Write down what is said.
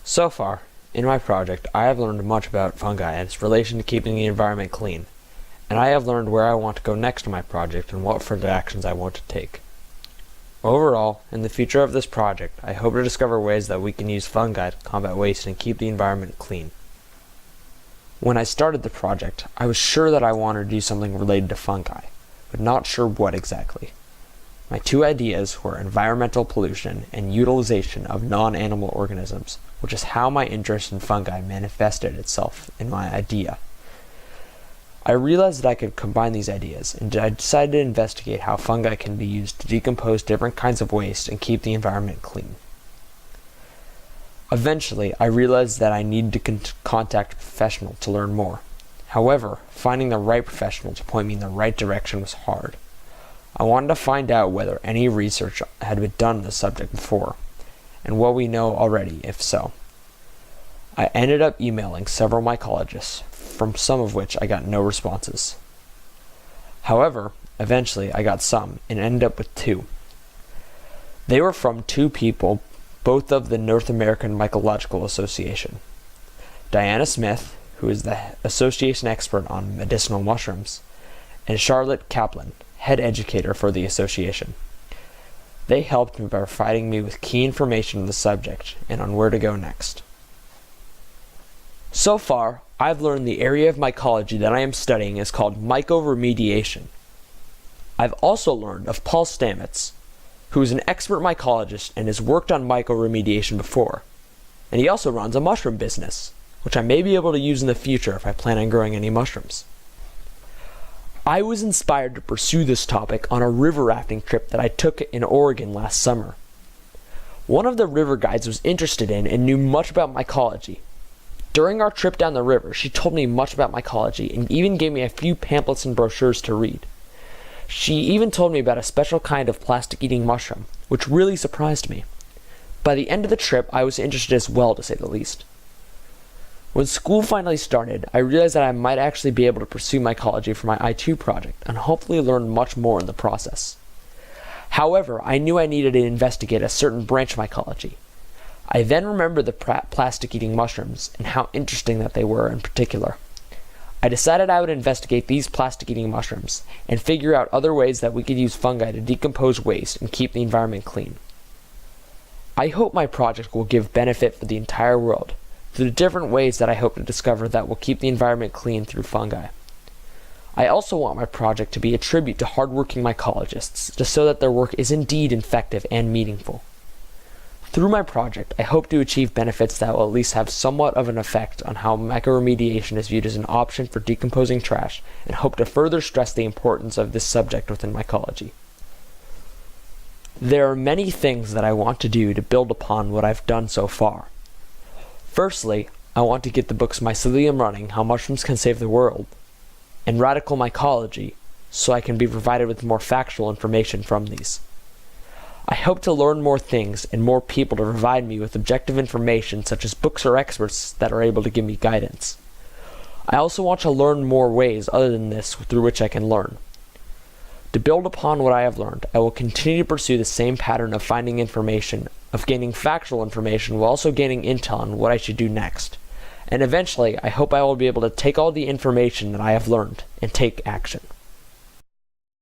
So far, in my project, I have learned much about fungi and its relation to keeping the environment clean, and I have learned where I want to go next in my project and what further actions I want to take. Overall, in the future of this project, I hope to discover ways that we can use fungi to combat waste and keep the environment clean. When I started the project, I was sure that I wanted to do something related to fungi, but not sure what exactly. My two ideas were environmental pollution and utilization of non-animal organisms, which is how my interest in fungi manifested itself in my idea. I realized that I could combine these ideas, and I decided to investigate how fungi can be used to decompose different kinds of waste and keep the environment clean. Eventually, I realized that I needed to contact a professional to learn more. However, finding the right professional to point me in the right direction was hard. I wanted to find out whether any research had been done on the subject before, and what we know already, if so. I ended up emailing several mycologists, from some of which I got no responses. However, eventually I got some, and ended up with two. They were from two people, both of the North American Mycological Association. Diana Smith, who is the association expert on medicinal mushrooms, and Charlotte Kaplan, head educator for the association. They helped me by providing me with key information on the subject and on where to go next. So far, I've learned the area of mycology that I am studying is called mycoremediation. I've also learned of Paul Stamets, who is an expert mycologist and has worked on mycoremediation before, and he also runs a mushroom business, which I may be able to use in the future if I plan on growing any mushrooms. I was inspired to pursue this topic on a river rafting trip that I took in Oregon last summer. One of the river guides was interested in and knew much about mycology. During our trip down the river, she told me much about mycology and even gave me a few pamphlets and brochures to read. She even told me about a special kind of plastic-eating mushroom, which really surprised me. By the end of the trip, I was interested as well, to say the least. When school finally started, I realized that I might actually be able to pursue mycology for my I2 project and hopefully learn much more in the process. However, I knew I needed to investigate a certain branch of mycology. I then remembered the plastic-eating mushrooms and how interesting that they were in particular. I decided I would investigate these plastic-eating mushrooms and figure out other ways that we could use fungi to decompose waste and keep the environment clean. I hope my project will give benefit for the entire world, through the different ways that I hope to discover that will keep the environment clean through fungi. I also want my project to be a tribute to hardworking mycologists, just so that their work is indeed effective and meaningful. Through my project, I hope to achieve benefits that will at least have somewhat of an effect on how mycoremediation is viewed as an option for decomposing trash, and hope to further stress the importance of this subject within mycology. There are many things that I want to do to build upon what I've done so far. Firstly, I want to get the books Mycelium Running, How Mushrooms Can Save the World, and Radical Mycology, so I can be provided with more factual information from these. I hope to learn more things and more people to provide me with objective information such as books or experts that are able to give me guidance. I also want to learn more ways other than this through which I can learn. To build upon what I have learned, I will continue to pursue the same pattern of finding information, of gaining factual information while also gaining intel on what I should do next. And eventually, I hope I will be able to take all the information that I have learned and take action.